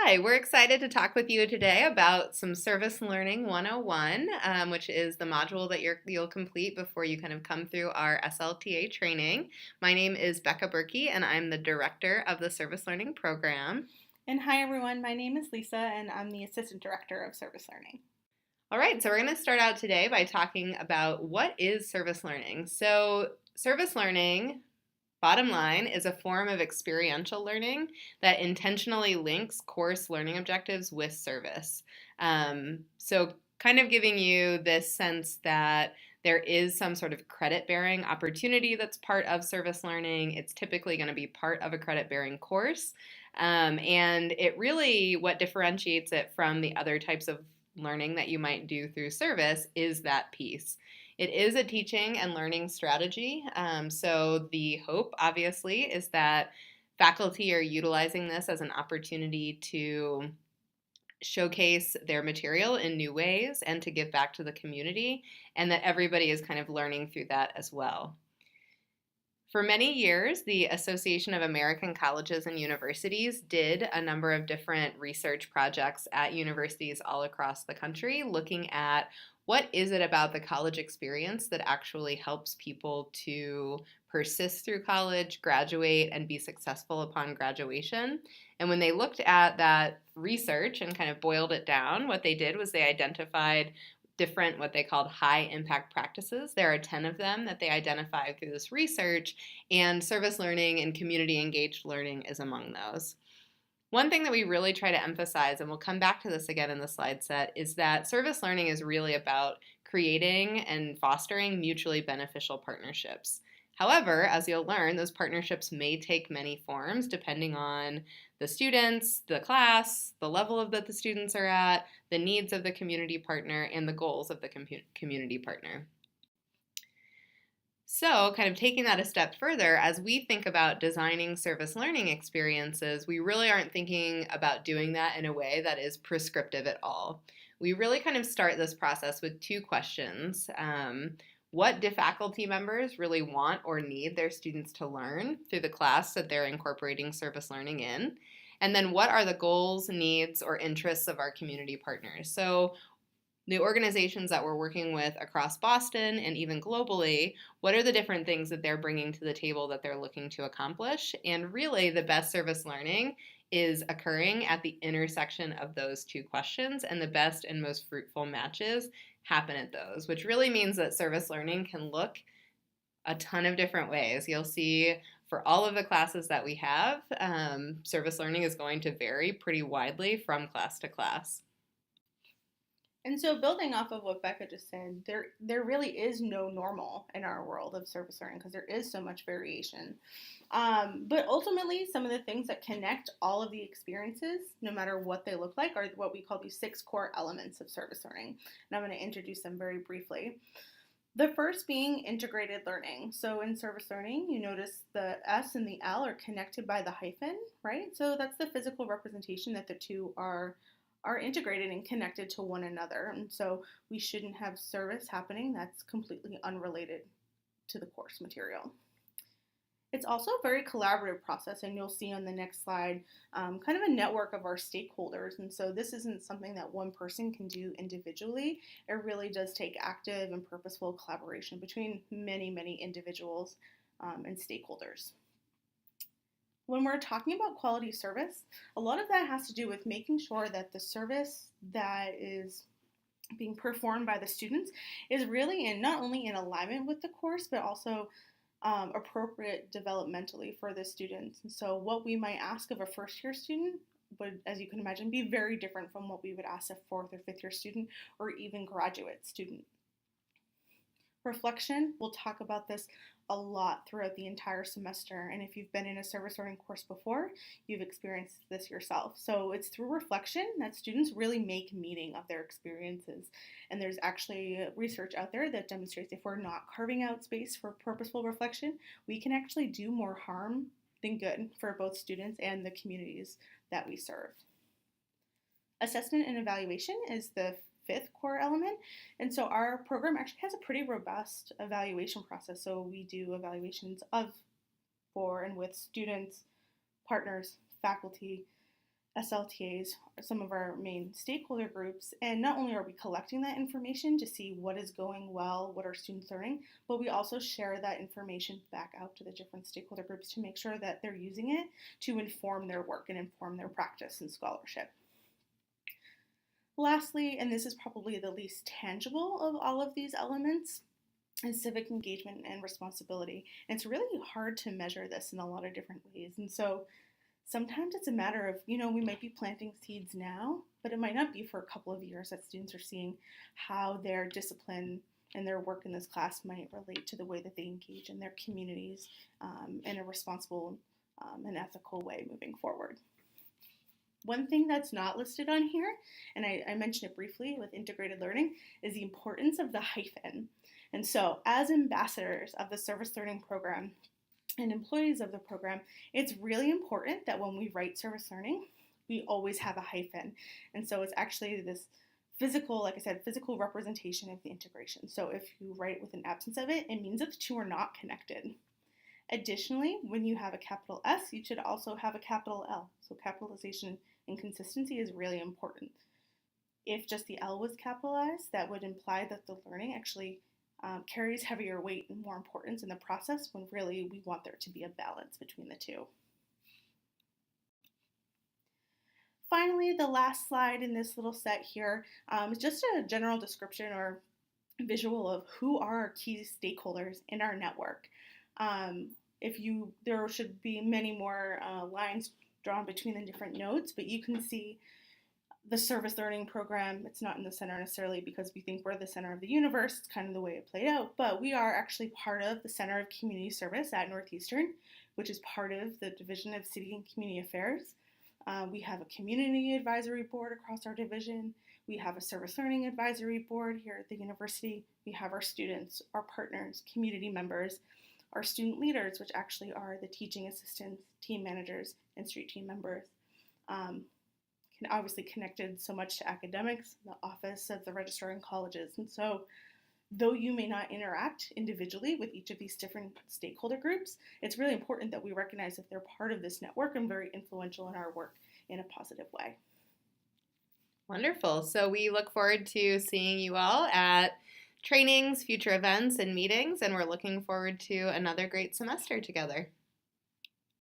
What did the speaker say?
Hi, we're excited to talk with you today about some Service Learning 101, which is the module that you'll complete before you kind of come through our S-LTA training. My name is Becca Berkey, and I'm the director of the Service Learning program. And hi everyone, my name is Lisa and I'm the Assistant Director of Service Learning. All right, so we're going to start out today by talking about what is service learning. So service learning, bottom line, is a form of experiential learning that intentionally links course learning objectives with service. So kind of giving you this sense that there is some sort of credit-bearing opportunity that's part of service learning. It's typically going to be part of a credit-bearing course. And it really, what differentiates it from the other types of learning that you might do through service is that piece. It is a teaching and learning strategy. So the hope, obviously, is that faculty are utilizing this as an opportunity to showcase their material in new ways and to give back to the community, and that everybody is kind of learning through that as well. For many years, the Association of American Colleges and Universities did a number of different research projects at universities all across the country, looking at what is it about the college experience that actually helps people to persist through college, graduate, and be successful upon graduation. And when they looked at that research and kind of boiled it down, what they did was they identified different, what they called high impact practices. There are 10 of them that they identified through this research, and service learning and community engaged learning is among those. One thing that we really try to emphasize, and we'll come back to this again in the slide set, is that service learning is really about creating and fostering mutually beneficial partnerships. However, as you'll learn, those partnerships may take many forms depending on the students, the class, the level that the students are at, the needs of the community partner, and the goals of the community partner. So, kind of taking that a step further, as we think about designing service learning experiences, we really aren't thinking about doing that in a way that is prescriptive at all. We really kind of start this process with two questions. What do faculty members really want or need their students to learn through the class that they're incorporating service learning in? And then what are the goals, needs, or interests of our community partners? So the organizations that we're working with across Boston and even globally, what are the different things that they're bringing to the table that they're looking to accomplish? And really, the best service learning is occurring at the intersection of those two questions, and the best and most fruitful matches happen at those, which really means that service learning can look a ton of different ways. You'll see for all of the classes that we have, service learning is going to vary pretty widely from class to class. And so building off of what Becca just said, there really is no normal in our world of service learning because there is so much variation. But ultimately, some of the things that connect all of the experiences, no matter what they look like, are what we call these 6 core elements of service learning. And I'm going to introduce them very briefly. The first being integrated learning. So in service learning, you notice the S and the L are connected by the hyphen, right? So that's the physical representation that the two are integrated and connected to one another. And so we shouldn't have service happening that's completely unrelated to the course material. It's also a very collaborative process, and you'll see on the next slide kind of a network of our stakeholders. And so this isn't something that one person can do individually. It really does take active and purposeful collaboration between many, many individuals and stakeholders. When we're talking about quality service, a lot of that has to do with making sure that the service that is being performed by the students is really not only in alignment with the course, but also appropriate developmentally for the students. And so what we might ask of a first-year student would, as you can imagine, be very different from what we would ask a 4th or 5th year student or even graduate student. Reflection, we'll talk about this a lot throughout the entire semester, and if you've been in a service learning course before, you've experienced this yourself. So it's through reflection that students really make meaning of their experiences, and there's actually research out there that demonstrates if we're not carving out space for purposeful reflection, we can actually do more harm than good for both students and the communities that we serve. Assessment and evaluation is the 5th core element. And so our program actually has a pretty robust evaluation process. So we do evaluations of, for, and with students, partners, faculty, S-LTAs are some of our main stakeholder groups, and not only are we collecting that information to see what is going well, what are students learning, but we also share that information back out to the different stakeholder groups to make sure that they're using it to inform their work and inform their practice and scholarship. Lastly, and this is probably the least tangible of all of these elements, is civic engagement and responsibility. And it's really hard to measure this in a lot of different ways. And so sometimes it's a matter of, we might be planting seeds now, but it might not be for a couple of years that students are seeing how their discipline and their work in this class might relate to the way that they engage in their communities in a responsible and ethical way moving forward. One thing that's not listed on here, and I mentioned it briefly with integrated learning, is the importance of the hyphen. And so as ambassadors of the Service Learning program and employees of the program, it's really important that when we write Service Learning, we always have a hyphen. And so it's actually this physical, like I said, physical representation of the integration. So if you write with an absence of it, it means that the two are not connected. Additionally, when you have a capital S, you should also have a capital L. So capitalization and consistency is really important. If just the L was capitalized, that would imply that the learning actually carries heavier weight and more importance in the process, when really we want there to be a balance between the two. Finally, the last slide in this little set here is just a general description or visual of who are our key stakeholders in our network. There should be many more lines drawn between the different nodes, but you can see the Service Learning program. It's not in the center necessarily because we think we're the center of the universe. It's kind of the way it played out, but we are actually part of the Center of Community Service at Northeastern, which is part of the Division of City and Community Affairs. We have a community advisory board across our division. We have a Service Learning advisory board here at the university. We have our students, our partners, community members, our student leaders, which actually are the teaching assistants, team managers, and street team members. Obviously connected so much to academics, the office of the registrar in colleges. And so though you may not interact individually with each of these different stakeholder groups, it's really important that we recognize that they're part of this network and very influential in our work in a positive way. Wonderful. So we look forward to seeing you all at trainings, future events, and meetings, and we're looking forward to another great semester together.